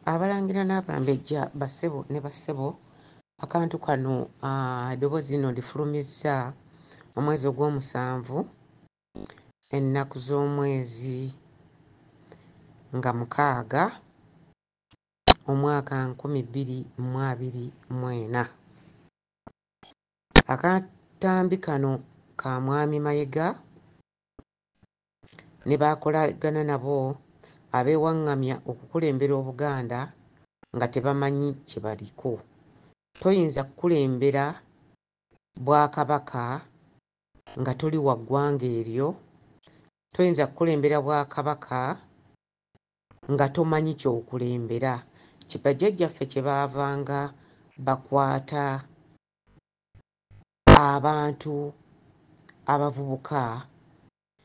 Abalangira n'Abambejja bassebo ne bassebo, akantu kano eddoboozi lino ndifulumizza omwezi ogw'omusanvu ennaku z'omwezi nga 6 omwaka 2024. Akatambi kano ka Mwami Mayiga ne baakolagana nabo abeewaŋŋamya okukulembera Obuganda nga tebamanyi kye baliko. Toyinza kukulembera Bwakabaka nga toli wa ggwanga eryo. Toyinza kukulembera Bwakabaka nga tomanyi ky'okulembera. Bajjajjaffe kye baavanga bakwata abantu abavubuka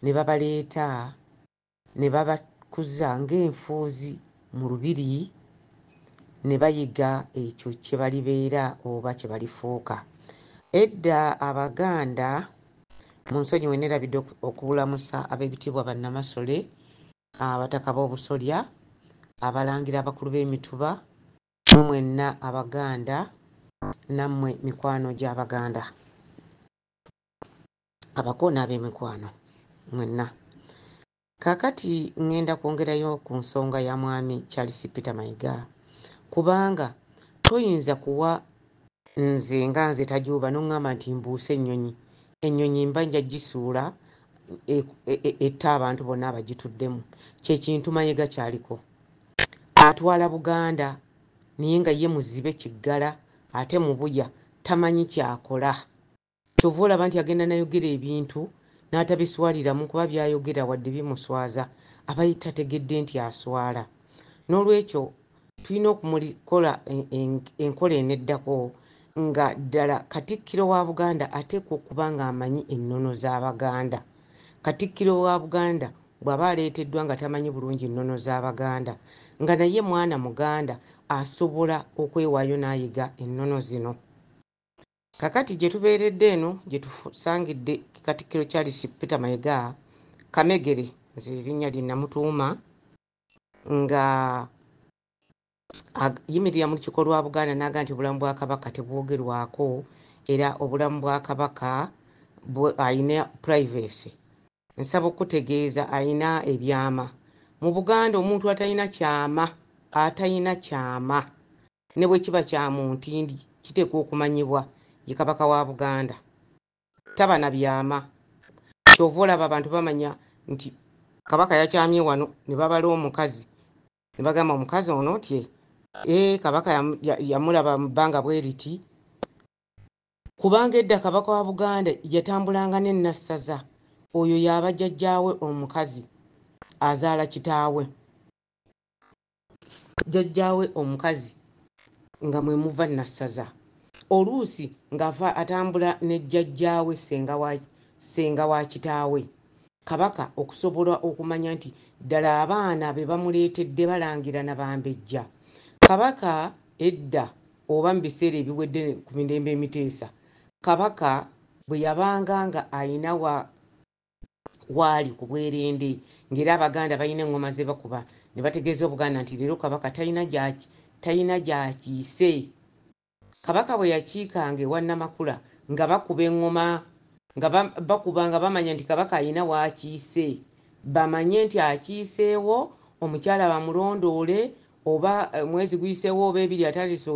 ne babaleeta ne babakuza ng'enfuuzi mu lubiri ne bayiga ekyo kye balibeera oba kye balifuuka. Edda Abaganda munsonyiwe neerabidde okubulamusa ab'ebitiibwa bannamasole, abataka b'obusolya, abalangira abakulu b'emituba, mwe mwenna Abaganda nammwe mikwano gy'Abaganda, abako n'ab'emikwano mwenna. Kaakati ŋŋenda kwongerayo ku nsonga ya Mwami Charles Peter Mayiga, kubanga toyinza kuwa nze nga nze Tajuuba n'oŋŋamba nti mbuuse ennyonyi. Ennyonyi mba nja gisuula etta abantu bonna abagituddemu. Kye kintu Mayiga kyaliko. Atwala Buganda naye nga ye muzibe kiggala ate mubuya, tamanyi kyakola. Kyova olaba nti agenda nayogera ebintu n'atabiswaliramu kuba byayogera wadde bimuswaza aba tategedde nti aswala. N'olwekyo tulina okumukola enkola eneddako nga ddala Katikkiro wa Buganda ateekwa okuba ng'amanyi ennono z'Abaganda. Katikkiro wa Buganda bw'aba aleeteddwa nga tamanyi bulungi nnono z'Abaganda, nga naye mwana Muganda asobola okwewaayo n'ayiga ennono zino. Kakati gye tubeeredde eno gye tusangidde Katikkiro Charles Peter Mayiga Kamegere, nze erinnya lye namutuuma, nga yimirira mu lukiiko lwa Buganda n'aga nti obulamu bwa Kabaka tebwogerwako era obulamu bwa Kabaka ayina privacy. Nsaba okutegeeza ayina ebyama. Mu Buganda omuntu atalina kyama ne bwe kiba kya muntindi kiteekwa okumanyibwa ye Kabaka wa Buganda. Taba na byama. Kyova olaba abantu bamanya nti Kabaka yakyamye wano ne babala omukazi ne bagamba omukazi ono tye Kabaka yamulaba mu bbanga bwe riti. Kubanga edda Kabaka wa Buganda yatambulanga ne Nassaza, oyo y'aba jjajjaawe omukazi azaala kitaawe. Jjajjaawe omukazi nga mwe muva Nassaza. Oluusi ng'ava atambula ne jjajjaawe ssenga wa kitaawe. Kabaka okusobola okumanya nti ddala abaana be bamuleetedde Balangira n'Abambejja. Kabaka edda oba mu biseera ebiwedde ku mirembe emiteesa, Kabaka bwe yabanga nga ayina waali ku bwerende ng'era Abaganda balina eŋŋoma ze bakuba ne bategeeza Obuganda nti leero Kabaka talina gy'akiise. Kabaka bwe yakiikanga ewa Namakula nga bakuba eŋŋoma nga bakuba nga bamanya nti Kabaka ayina w'akiise, bamanye nti akiiseewo, omukyala bamulondoole, oba mwezi guyiseewo oba ebiri atandise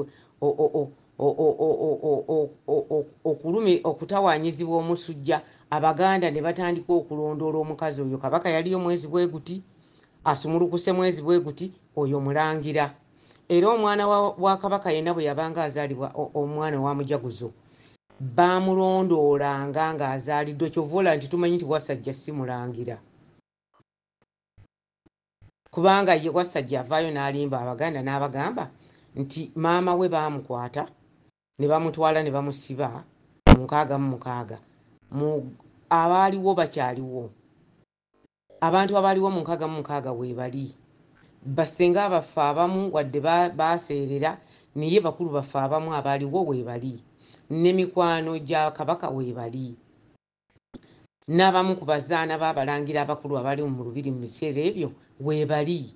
okutawaanyizibwa omusujja, Abaganda ne batandika okulondoola omukazi oyo. Kabaka yaliyo mwezi bwe guti, asumulukuse mwezi bwe guti, oyo Mulangira. Era omwana wa Kabaka yenna bwe yabanga azaalibwa omwana wa Mujaguzo baamulondoolanga ng'azaaliddwe. Kyova olaba nti tumanyi nti Wasajja si Mulangira, kubanga ye Wasajja avaayo n'alimba Abaganda n'abagamba nti maama we baamukwata ne bamutwala ne bamusiba mu 66. Abaaliwo bakyaliwo, abantu abaaliwo mu 66 weebali. Bassenga abaffe abamu wadde baaseerera naye bakulu baffe abamu abaaliwo weebali, ne mikwano gya Kabaka weebali, n'abamu ku bazaana b'Abalangira abakulu abali mu lubiri mu biseera ebyo weebali.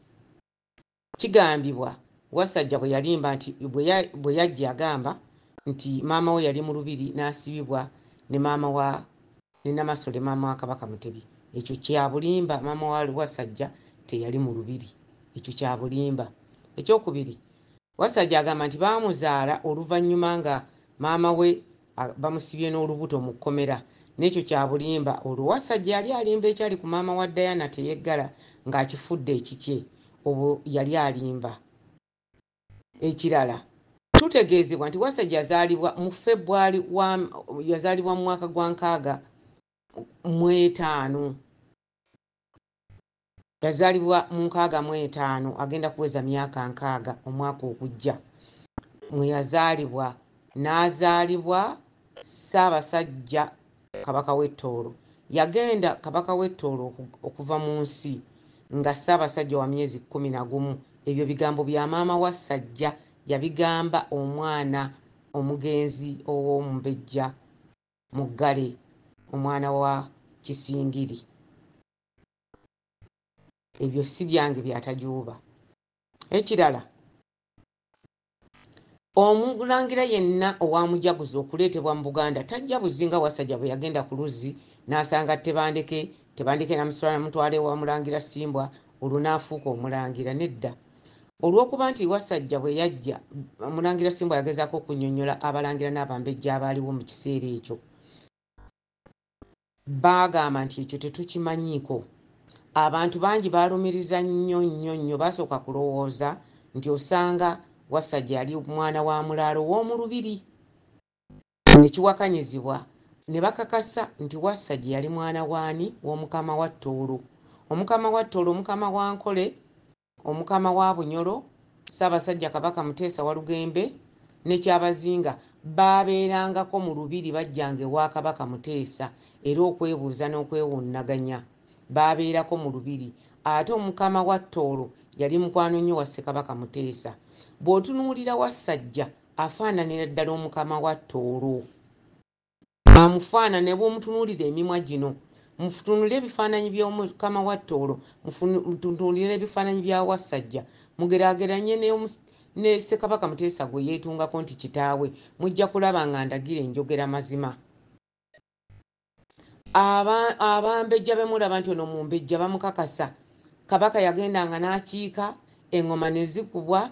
Kigambibwa Wasajja bwe yalimba nti bwe yajja agamba nti maama we yali mu lubiri n'asibibwa ne maama wa ne Namasole maama wa Kabaka Mutebi. Ekyo kya bulimba. Maama wa Wasajja teyali mu lubiri. Ekyo kya bulimba. Ekyokubiri, Wasajja agamba nti baamuzaala oluvannyuma nga maama we bamusibye n'olubuto mu kkomera. N'ekyo kya bulimba. Olwo Wasajja yali alimba ekyali ku maama wa Diana teyeggala ng'akifudde ekikye. Obwo yali alimba. Ekirala, tutegeezebwa nti Wasajja yazaalibwa mu February yazaalibwa mu mwaka gwa 65. Yazaalibwa mu 65 agenda kuweza myaka 60 omwaka ogujja. Mwe yazaalibwa n'azaalibwa Ssaabasajja Kabaka w'e Tooro. Yagenda Kabaka w'e Tooro okuva mu nsi nga Ssaabasajja wa myezi 11. Ebyo bigambo bya maama Wasajja yabigamba omwana omugenzi ow'Omumbejja Muggale, omwana wa Kisingiri. Ebyo si byange byatajuuba. Ekirala, omulangira yenna owamujaguza okuleetebwa mu Buganda tajja buzinga Wasajja bwe yagenda ku luzzi n'asanga Tebandeke namusula namutwala ewa Mulangira Simbwa olwo n'afuuka omulangira. Nedda. Olw'okuba nti Wasajja bwe yajja Mulangira Simbwa yagezaako okunnyonnyola abalangira n'abambejja abaaliwo mu kiseera ekyo. Baagamba nti ekyo tetukimanyiiko. Abantu bangi baalumiriza nnyo basooka kulowooza nti osanga Wasajja yali mwana wa mulaalo w'omu Lubiri. Ne kiwakanyizibwa ne bakakasa nti Wasajja yali mwana waani w'omukama wa Tooro. Omukama wa Tooro, omukama wa Nkole, omukama wa Bunyoro, Ssaabasajja Kabaka Muteesa Walugembe ne Kyabazinga baabeerangako mu Lubiri bajjanga ewa Kabaka Muteesa era okwebuuza n'okwewunnaganya. Baabeerako mu Lubiri. Ate omukama wa Tooro yali mukwano nnyo wa Ssekabaka Muteesa. Bw'otunuulira Wasajja afaananira ddala omukama wa Tooro. Amufaana ne bw'omutunuulira emimwa gino. Mutunuulire ebifaananyi by'omukama wa Tooro, mutunuulire ebifaananyi bya Wasajja. Mugeraageranye ne Ssekabaka Muteesa gwe yeetungako nti kitaawe. Mujja kulaba nga ndagira enjogera mazima. Abambejja be mulaba nti ono mumbejja bamukakasa. Kabaka yagendanga n'akiika, eŋŋoma ne zikubwa,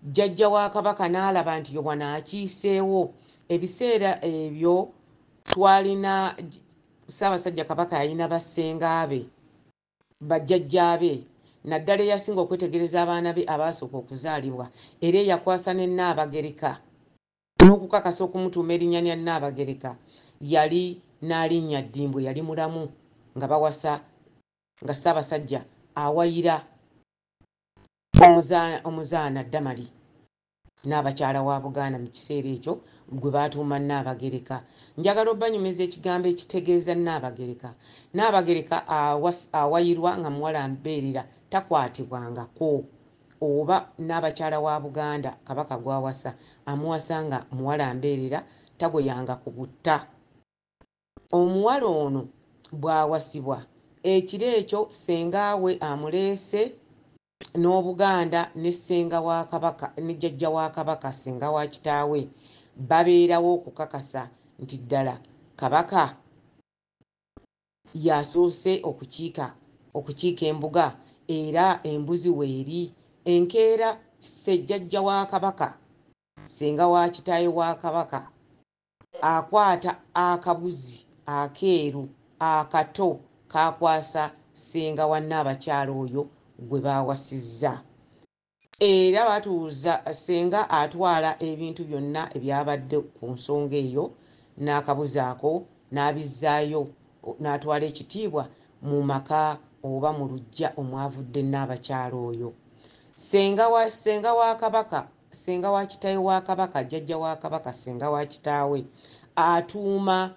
jjajja wa Kabaka n'alaba nti wano akiiseewo. Ebiseera ebyo twalina Ssaabasajja Kabaka yalina bassenga be, bajjajja be, naddala eyasinga okwetegereza abaana be abaasooka okuzaalibwa, era eyakwasa ne Nnaabagereka n'okukakasa okumutuuma erinnya lya Nnaabagereka yali Nnaalinnya Ddimbwe. Yali mulamu nga bawasa nga Ssaabasajja awayira omuzaana Damali n'abakyala wa Buganda mu kiseera ekyo gwe baatuuma Nnaabagereka. Njagala obbanyumiza ekigambo ekitegeeza Nnaabagereka. Nnaabagereka awayirwa nga muwala mbeerera takwatibwangako, oba n'abakyala wa Buganda Kabaka gw'awasa amuwasa nga muwala mbeerera tagoyanga ku butta. Omuwala ono bw'awasibwa ekiro ekyo ssengaawe amuleese n'Obuganda ne ssenga wa Kabaka ne jjajja wa Kabaka ssenga wa kitaawe babeerawo okukakasa nti ddala Kabaka yasoose okukiika embuga era embuzi weeri. Enkeera ssejjajja wa Kabaka ssenga wa kitaawe wa Kabaka akwata akabuzi akeeru akato kakwasa ssenga wa Nnaabakyala oyo gwe baawasizza. Era batuuza ssenga atwala ebintu byonna ebyabadde ku nsonga eyo n'akabuzi ako n'abizzaayo n'atwala ekitiibwa mu maka oba mu luggya omwavudde Nnaabakyala oyo. Ssenga wa Kabaka, ssenga wa kitaawe wa Kabaka, jjajja wa Kabaka ssenga wa kitaawe atuuma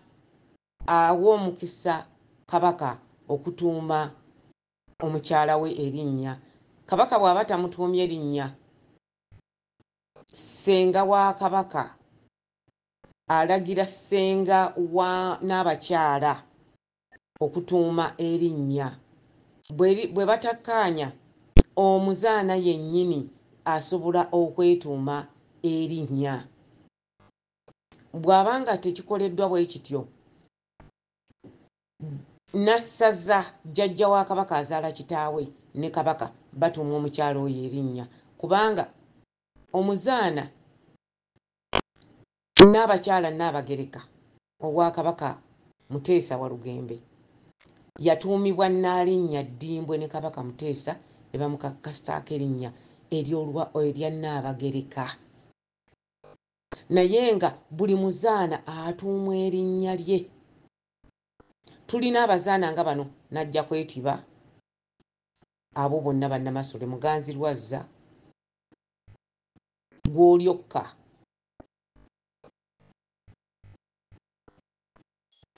awa omukisa Kabaka okutuuma omukyala we erinnya. Kabaka bw'aba tamutuumye erinnya, ssenga wa Kabaka alagira ssenga wa n'abakyala okutuuma erinnya. Bwe batakkaanya, omuzaana yennyini asobola okwetuuma erinnya. Bw'abanga tekikoleddwa bwe kityo, nassaza jjajja wa kabaka azaala kitaawe ne kabaka batuuma omukyalo oyo erinnya, kubanga omuzaana n'abakyala Nnaabagereka owa kabaka Muteesa Walugembe yatuumibwa Nnaalinnya Ddimbwe ne kabaka Muteesa ne bamukakkasaako erinnya erya Nnaabagereka. Naye nga buli muzaana atuumwa erinnya lye. Tulina abazaana nga bano najja kwetiba, abo bonna Bannamasole, Muganzirwazza, Gwolyokka,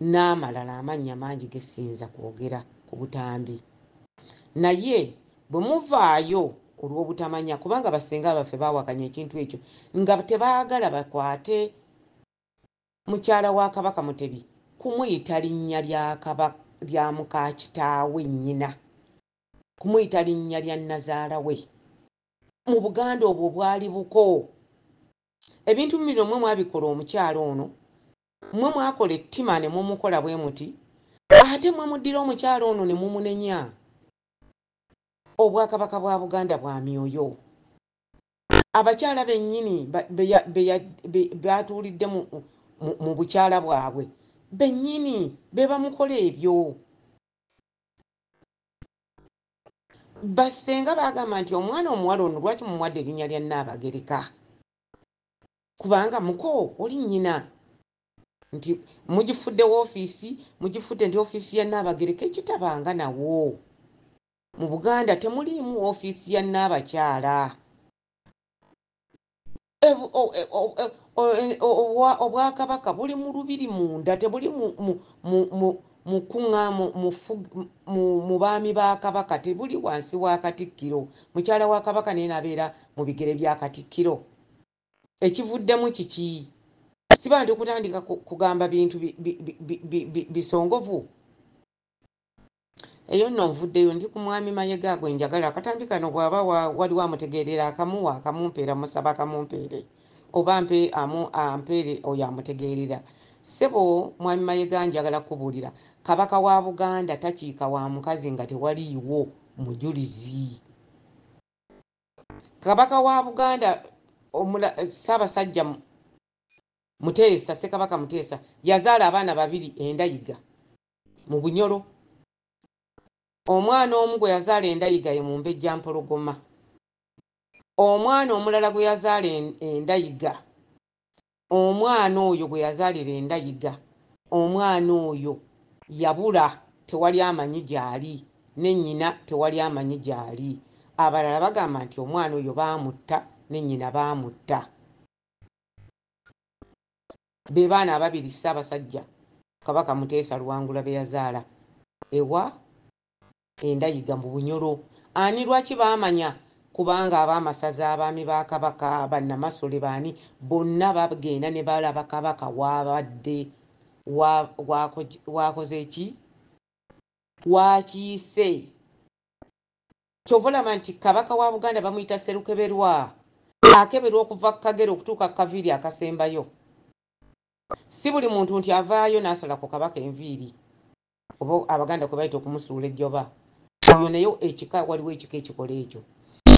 n'amalala amannya mangi ge siyinza kwogera ku butambi. Naye bwe muvaayo olw'obutamanya, kubanga basenga baffe baawakanya ekintu ekyo, nga tebaagala bakwate mukyala wa Kabaka Mutebi kumuyita linnya lya muka kitaawe nnyina, kumuyita linnya lya nnazaala we. Mu Buganda obwo bwali buko. Ebintu bino mwe mwabikola omukyala ono, mwe mwakola ettima ne mumukola bwe muti, ate mwe muddira omukyala ono ne mumunenya. Obwakabaka bwa Buganda bwa myoyo. Abakyala bennyini batuulidde mu bukyala bwabwe bennyini be bamukola ebyo. Basenga bagamba nti omwana omuwala ono lwaki mumuwadde erinnya lya Nnaabagereka? Kubanga muko oli nnyina, nti mugifudde woofiisi, mugifudde nti woofiisi ya Nnaabagereka. Ekitabanga nawo mu Buganda temuliimu woofiisi ya Nnaabakyala. Obwakabaka buli mu lubiri munda, tebuli mu baami ba kabaka, tebuli wansi wa Katikkiro. Mukyala wa kabaka naye n'abeera mu bigere bya Katikkiro. Ekivuddemu kiki? Siba ndi kutandika kugamba bintu bisongovu. Eyo nno nvuddeyo, ndi ku mwami Mayiga gwe njagala. Akatambi kano bw'aba waliwo amutegeerera akamuwa, akamumpeera, musaba akamumpeere, oba ampeere oyo amutegeerera. Ssebo mwami Mayiga njagala kubuulira, kabaka wa Buganda takiika wa mukazi nga tewaliiwo mujulizi. Kabaka wa Buganda Ssaabasajja Muteesa, Ssekabaka Muteesa yazaala abaana babiri endayiga mu Bunyoro. Omwana omu gwe yazaala endayiga ye Mumbejja Mpologoma. Omwana omulala gwe yazaala endayiga, omwana oyo gwe yazaalira endayiga, omwana oyo yabula, tewali amanyi gy'ali, ne nnyina tewali amanyi gy'ali. Abalala bagamba nti omwana oyo baamutta ne nnyina baamutta. Be baana ababiri Ssaabasajja Kabaka Muteesa Luwangula be yazaala ewa endayiga mu Bunyoro. Ani lwaki baamanya? Kubanga ab'amasaza, abaami ba Kabaka, Bannamasole, baani bonna bagenda ne balaba Kabaka waabadde wakoze ki, wakiise. Kyova olaba nti Kabaka wa Buganda bamuyita Sserukeberwa, akeberwa okuva ku Kagera okutuuka ku Kaviiri akasembayo. Si buli muntu nti avaayo n'asala ku Kabaka enviiri, oba Abaganda kwe bayita okumusuula ejjoba. Oyo naye ekika, waliwo ekika ekikola ekyo.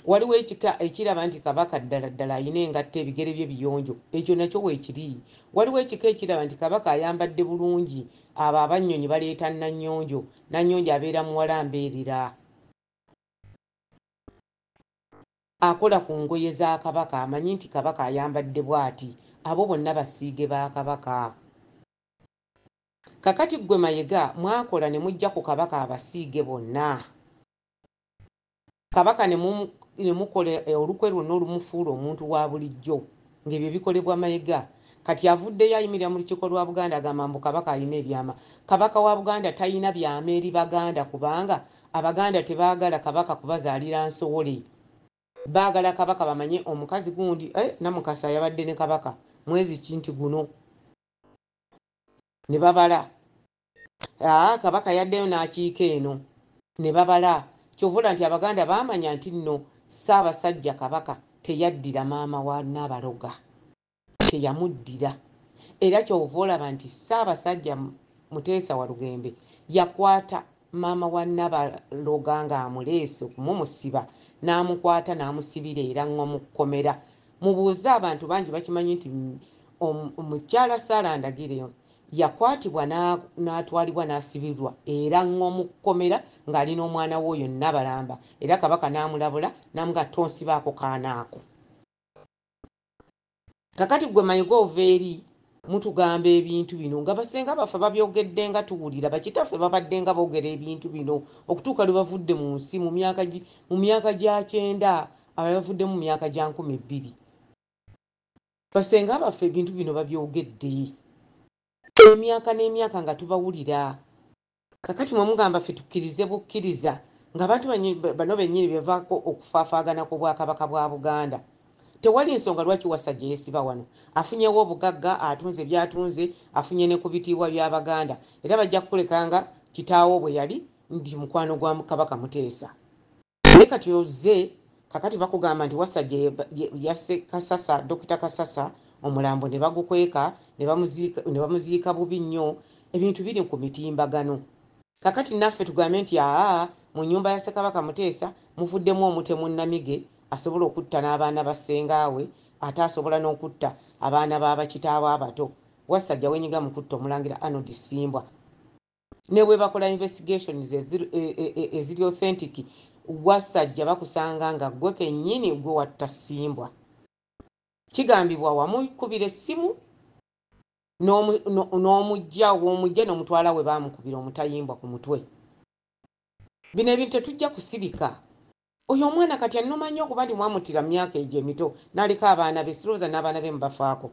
Waliwo ekika ekiraba nti Kabaka ddala ddala alina engatto, ebigere bye biyonjo, ekyo nakyo weekiri. Waliwo ekika ekiraba nti Kabaka ayambadde bulungi, abo abannyonyi baleeta Nannyonjo, Nannyonjo abeera muwala mbeerera, akola ku ngoye za Kabaka, amanyi nti Kabaka ayambadde bw'ati. Abo bonna basiige ba Kabaka. Kakati ggwe Mayiga mwakola ne mujja ku Kabaka abasiige bonna. Kabaka ne mukola olukwe lwonna olumufuula omuntu wa bulijjo, ng'ebyo bikolebwa Mayiga. Kati avuddeyo ayimirira mu lukiiko lwa Buganda agamba mbu Kabaka alina ebyama. Kabaka wa Buganda talina byama eri Baganda, kubanga Abaganda tebaagala Kabaka kubazaalira nsowole. Baagala Kabaka bamanye omukazi gundi Namukasa yabadde ne Kabaka mwezi kinti guno, ne babala. Kabaka yaddeyo n'akiika eno, ne babala. Kyovula nti Abaganda baamanya nti nno Ssaabasajja Kabaka teyaddira maama wa Nabaloga, teyamuddira. Era kyova olaba nti Ssaabasajja Muteesa Walugembe yakwata maama wa Nabaloga ng'amuleese okumumusiba, n'amukwata n'amusibira era mu kkomera. Mubuuze abantu bangi bakimanyi nti omukyala Sarah Ndagire yakwatibwa n'atwalibwa n'asibirwa era mu kkomera ng'alina omwana w'oyo Nabalamba, era Kabaka n'amulabula n'amuga tonsibaako kaana ako. Kakati gwe Mayiga ova eri mutugamba ebintu bino nga basenga baffe babyogedde nga tuwulira, bakitaffe babadde nga boogera ebintu bino okutuuka lwe bavudde mu nsi mu myaka gya 90, abalala bavudde mu myaka gya 2000. Basenga baffe ebintu bino babyogedde emyaka n'emyaka nga tubawulira. Kakati mwe mugamba ffe tukkirize bukkiriza ng'abantu bano bennyini bevaako okufaafaagana ku Bwakabaka bwa Buganda. Tewali nsonga lwaki Wasajja yeesiba wano. Afunyewo obugagga, atunze by'atunze, afunye ne ku bitiibwa by'Abaganda. Era bajja kukulekanga kitaawo bwe yali nti mukwano gwa Kabaka Muteesa. Naye kati ozze kakati bakugamba nti Wasajja yasse Kasasa, Dokita Kasasa, omulambo ne bagukweka ne bamuziika bubi nnyo. Ebintu biri ku mitimbagano. Kakati naffe tugambe nti mu nnyumba ya Ssekabaka Muteesa muvuddemu omutemu Namige asobola okutta n'abaana ba ssengaawe, ate asobola n'okutta abaana b'abakitaawe abato. Wasajja wenyiga mu kutta Omulangira Arnold Simbwa. Ne bwe bakola investigations eziri authentic, Wasajja bakusanga nga gwe kennyini gwe watta Simbwa. Kigambibwa wamukubira essimu n'omujja n'omutwala we baamukubira omutayimbwa ku mutwe. Bino ebintu tetujja kusirika. Oyo omwana kati annuma nnyo okuba nti mwamutira myaka egyo emito n'aleka abaana be, sirowooza n'abaana be mubafaako.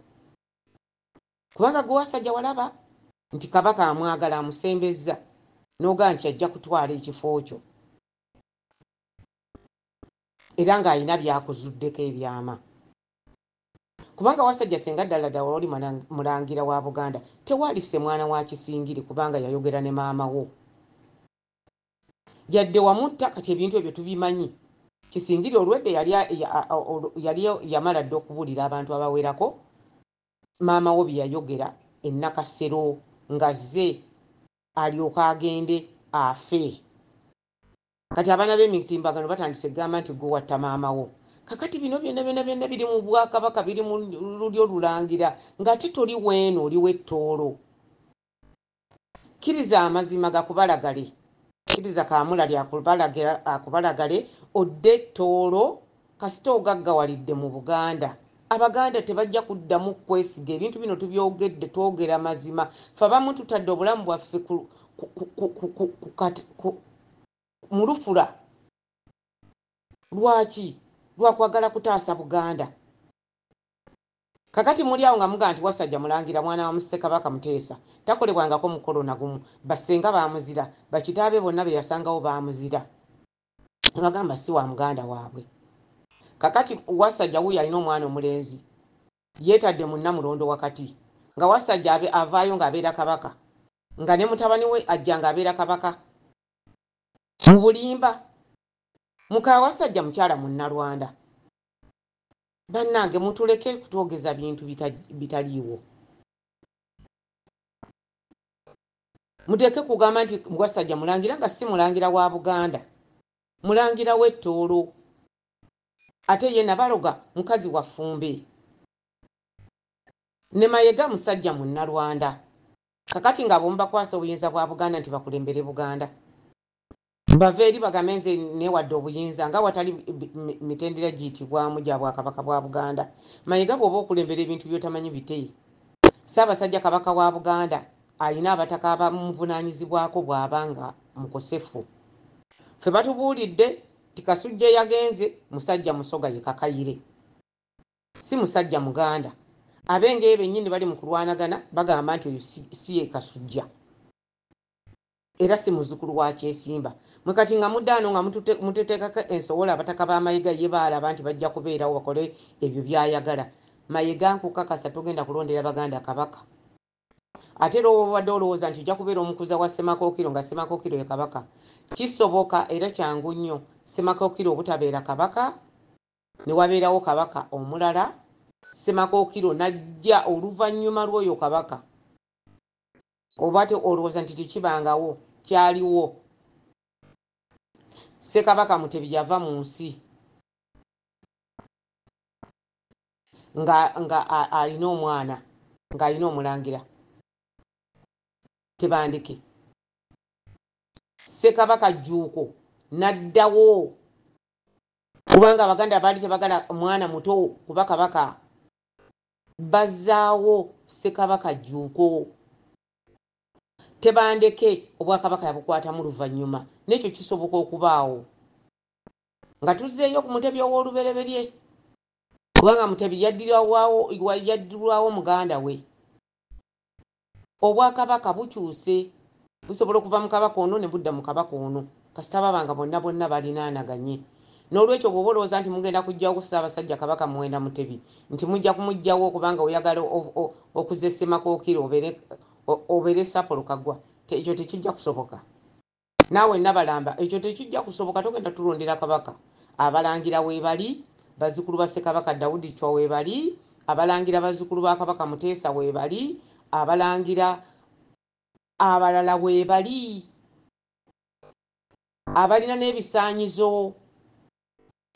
Kubanga gwe Wasajja walaba nti Kabaka amwagala amusembezza n'ogaa nti ajja kutwala ekifo kyo. Era ng'alina byakuzuddeko ebyama. Kubanga Wasajja senga ddala oli mulangira wa Buganda tewalise mwana wa Kisingiri kubanga yayogera ne maama wo. Yadde wamutta kati ebintu ebyo tubimanyi. Kisingiri olwedde yali yamala dde okubuulira abantu abawerako maama wo bye yayogera ennakasero ng'azze alyoka agende afe. Kati abaana b'emitimbagano batandise gamba nti gwe watta maama wo. Kakati bino byonna biri mu Bwakabaka, biri mu lulyo Lulangira ng'ate toli weeno oli w'ettoolo. Kkiriza amazima gakubalagale. Kkiriza Kaamula akubalagale odde ettoolo kasita ogaggawalidde mu Buganda. Abaganda tebajja kuddamu kwesiga ebintu bino tubyogedde, twogera mazima. Ffe abamu tutadde obulamu bwaffe mu lufula. Lwaki? Lwakwagala kutaasa Buganda. Kakati muli awo nga muga nti Wasajja mulangira mwana wa Ssekabaka Muteesa takolebwangako mukolo na gumu. Basenga baamuzira, bakitaabe bonna be yasangawo baamuzira. Bagamba si wa muganda waabwe. Kakati Wasajja wuyo alina omwana omulenzi yeetadde mu Namulondo wakati nga Wasajja avaayo ng'abeera Kabaka, nga ne mutabani we ajja ng'abeera Kabaka mu Bulimba. Muka Wasajja mukyala Munnalwanda. Bannange mutuleke kutwogeza bintu bitaliiwo. Muteke kugamba nti Wasajja mulangira nga si mulangira wa Buganda, mulangira w'ettoolo. Ate ye Nabaloga mukazi wa Ffumbe. Ne Mayiga musajja Munnalwanda. Kakati nga bomba kwasa obuyinza bwa Buganda nti bakulembere Buganda. Bave eri bagambe nze newadde obuyinza nga watali mitendera giyitibwamu gya Bwakabaka bwa Buganda. Mayiga bw'oba okulembera ebintu by'otamanyi bite. Ssaabasajja Kabaka wa Buganda alina abataka abamuvunaanyizibwako bw'abanga mukosefu. Ffe batubuulidde ti Kasujja yagenze musajja Musoga ye Kakayire, si musajja Muganda. Abenge bennyini bali mu kulwanagana bagamba nti oyo si ye Kasujja era si muzzukulu wa Kyesimba. Mwe kati nga muddaano nga muteteekako ensowola abataka ba Mayiga ye baalaba nti bajja kubeerawo bakole ebyo by'ayagala. Mayiga nkukakasa togenda kulondera Baganda Kabaka. Ate era obadde olowooza nti ojja kubeera omukuza wa Ssemakookiro nga Ssemakookiro ye Kabaka. Kisoboka era kyangu nnyo Ssemakookiro obutabeera Kabaka ne wabeerawo kabaka omulala Ssemakookiro najja oluvannyuma lw'oyo kabaka oba te olowooza nti tekibangawo kyaliwo Ssekabaka Mutebi yava mu nsi nga alina omwana ng'alina omulangira Tebandeke. Ssekabaka Jjuuko n'addawo kubanga Abaganda baali tebagala omwana muto kuba kabaka, bazzaawo Ssekabaka Jjuuko. Tebandeke obwakabaka yabukwatamu luvannyuma n'ekyo kisoboka okubaawo nga tuzzeeyo ku Mutebi ow'olubereberye kubanga Mutebi yaddirwawo muganda we. Obwakabaka bukyuse busobola okuva mu kabaka ono ne budda mu kabaka ono kasita babanga bonna balinaanaganye. N'olwekyo bw'oba olowooza nti mugenda kuggyawo Ssaabasajja Kabaka Muwenda Mutebi nti mujja kumuggyawo kubanga oyagala okuza Ssemakookiro obeere Sapolo Kaggwa, ekyo tekijja kusoboka. Naawe Nabalamba ekyo tekijja kusoboka, togenda tulondera kabaka. Abalangira weebali, bazzukulu ba Ssekabaka Dawudi Chwa weebali, abalangira bazzukulu ba Kabaka Muteesa weebali, abalangira abalala weebali abalina n'ebisaanyizo.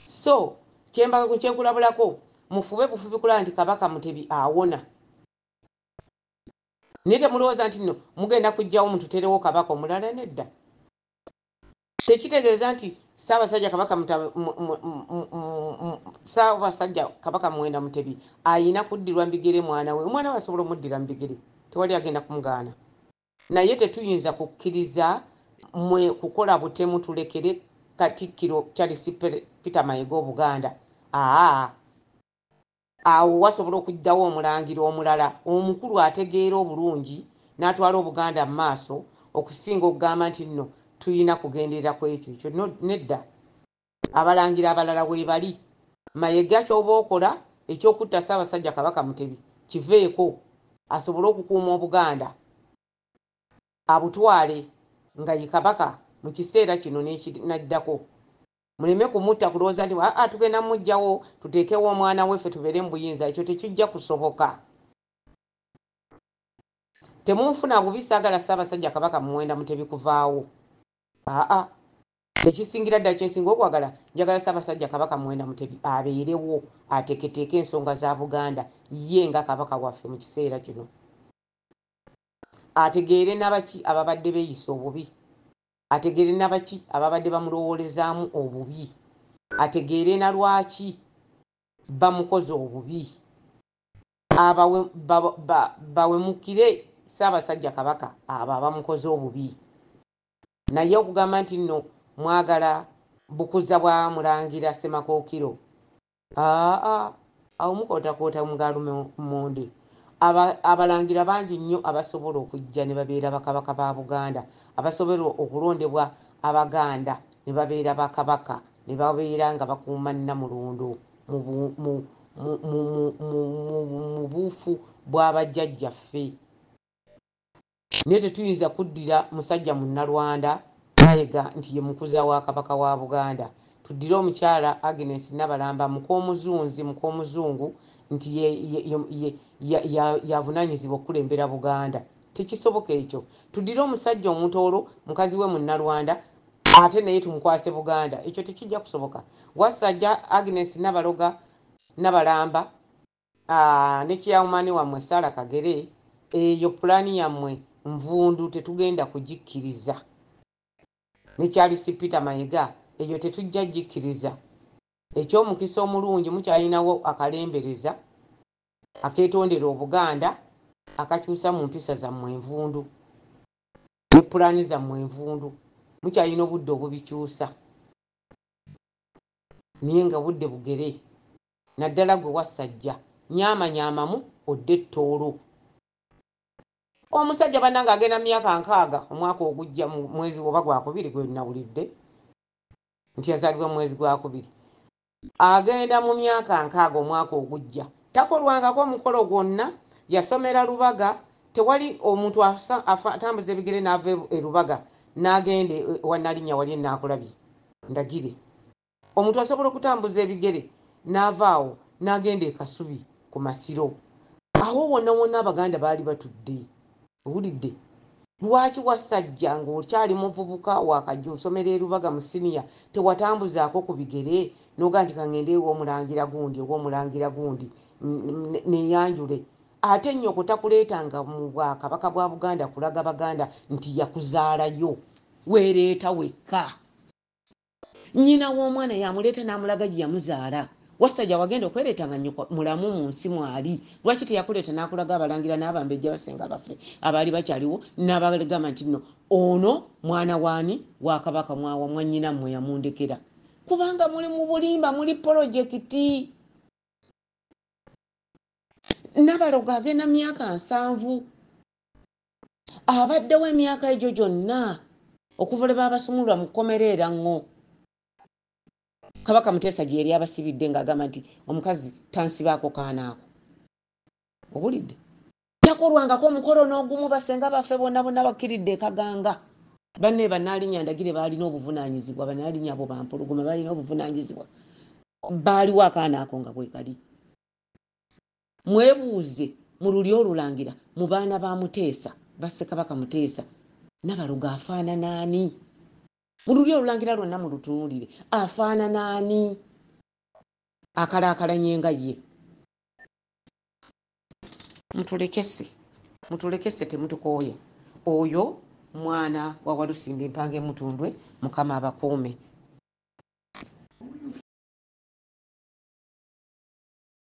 So kyenkulabulako mufube bufubi kulaba nti Kabaka Mutebi awona. Naye temulowooza nti nno mugenda kuggyawo mututerewo kabaka omulala, nedda. Tekitegeeza nti Ssaabasajja Kabaka Muwenda Mutebi ayina kuddirwa mbigere mwana we. Omwana we asobola omuddira mbigere, tewali agenda kumugaana. Naye tetuyinza kukkiriza mwe kukola butemu tulekere Katikkiro Charles Peter Mayiga Obuganda. Awo wasobola okuddawo omulangira omulala omukulu ategeera obulungi n'atwala Obuganda mu maaso okusinga okugamba nti nno tulina kugenderera ku ekyo nedda. Abalangira abalala weebali. Mayiga ky'oba okola ekyokutta Ssaabasajja Kabaka Mutebi kiveeko asobole okukuuma Obuganda abutwale nga ye kabaka mu kiseera kino n'ekinnaddako. Muleme kumutta kulowooza nti tugenda mmuggyawo tuteekewo omwana weffe tubeere mu buyinza. Ekyo tekijja kusoboka. Temunfuna bubi, saagala Ssaabasajja Kabaka Muwenda Mutebi kuvaawo. Ekisingira ddala kyensinga okwagala, njagala Ssaabasajja Kabaka Muwenda Mutebi abeerewo ateeketeeke ensonga za Buganda ye nga kabaka waffe mu kiseera kino. Ategeere nabaki ababadde beeyisa obubi, ategeere nabaki ababadde bamulowoolezaamu obubi, ategeere na lwaki bamukoze obubi. Bawemukire Ssaabasajja Kabaka abo abamukoze obubi. Naye okugamba nti nno mwagala bukuza bwa Mulangira Ssemakookiro, awo mukootakoota mugaalume monde. Abalangira bangi nnyo abasobola okujja ne babeera bakabaka ba Buganda, abasobola okulondebwa Abaganda ne babeera bakabaka, ne babeera nga bakuuma Nnamulondo mu buufu bw'abajjajjaffe. Naye tetuyinza kuddira musajja Munnalwanda Mayiga nti ye mukuza wa kabaka wa Buganda. Tuddire omukyala Agnes Nabalamba Mukoomuzungu nti yavunaanyizibwa okukulembera Buganda. Tekisoboka ekyo. Tuddire omusajja omutoolo mukazi we Munnalwanda ate naye tumukwase Buganda. Ekyo tekijja kusoboka. Wasajja Agnes Nabalamba ne kiyawumani wammwe Sarah Kagere, eyo pulaani yammwe nvundu, tetugenda kugikkiriza. Ne Charles Peter Mayiga eyo tetujja gikkiriza. Ekyomukisa omulungi mukyalinawo akalembereza akeetondera Obuganda akakyusa mu mpisa zammwe envundu ne pulaani zammwe envundu. Mukyalina obudde obubikyusa naye nga budde bugere. Naddala gwe Wasajja nyaamanyamamu odde ettoolo. Omusajja bannanga agenda mu myaka 60 omwaka ogujja mu mwezi oba gwakubiri gwe nawulidde nti yazaalibwa mu mwezi gwakubiri. Agenda mu myaka 60 omwaka ogujja. Takolwangako omukolo gwonna, yasomera Lubaga. Tewali omuntu atambuza ebigere n'ava e Lubaga n'agenda Wannalinnya wali enaakulabye ndagire. Omuntu asobola okutambuza ebigere n'avaawo n'agenda e Kasubi ku Masiro. Awo wonna wonna Abaganda baali batudde. Owulidde? Lwaki wasajja ng'okyali muvubuka wakajja osomera e Lubaga mu siniya tewatambuzaako ku bigere n'oga nti kangende ew'omulangira gundi neyanjule? Ate nnyoko takuleetanga mu Bwakabaka bwa Buganda kulaga Baganda nti yakuzaalayo, weereeta wekka. Nnyina w'omwana yamuleeta n'amulaga gye yamuzaala. Wasajja wagenda okwereeta nga nnyoko mulamu mu nsi mwali. Lwaki teyakuleeta n'akulaga abalangira n'abambejja basenga baffe abaali bakyaliwo n'abagamba nti nno ono mwana waani wa Kabaka mwawa mwannyina mmwe yamundekera? Kubanga muli mu bulimba, muli pulojekiti. Nabaloga agenda myaka 7. Abaddewo emyaka egyo gyonna okuva lwe baabasumulula mu kkomera era ŋŋo. Kabaka Muteesa gye yali abasibidde ng'agamba nti omukazi tansibaako kaana ako. Owulidde? Takolwangako omukolo n'ogumu basenga baffe bonna bakkiridde e Kaganga. Banne Bannaalinnya Ndagire baalina obuvunaanyizibwa, Bannaalinnya abo bampologoma baalina obuvunaanyizibwa. Baaliwo akaana ako nga bwe kali. Mwebuuze mu lulyo olulangira mu baana ba Muteesa, ba Ssekabaka Muteesa, Nabaloga afaanana ani? Mu lulyo olulangira lwonna mu lutunuulire afaanana ani? Akalaakalanye nga ye. Mutulekese temutukooya. Oyo mwana wa Walusimbi Mpange Mutundwe, Mukama abakuume.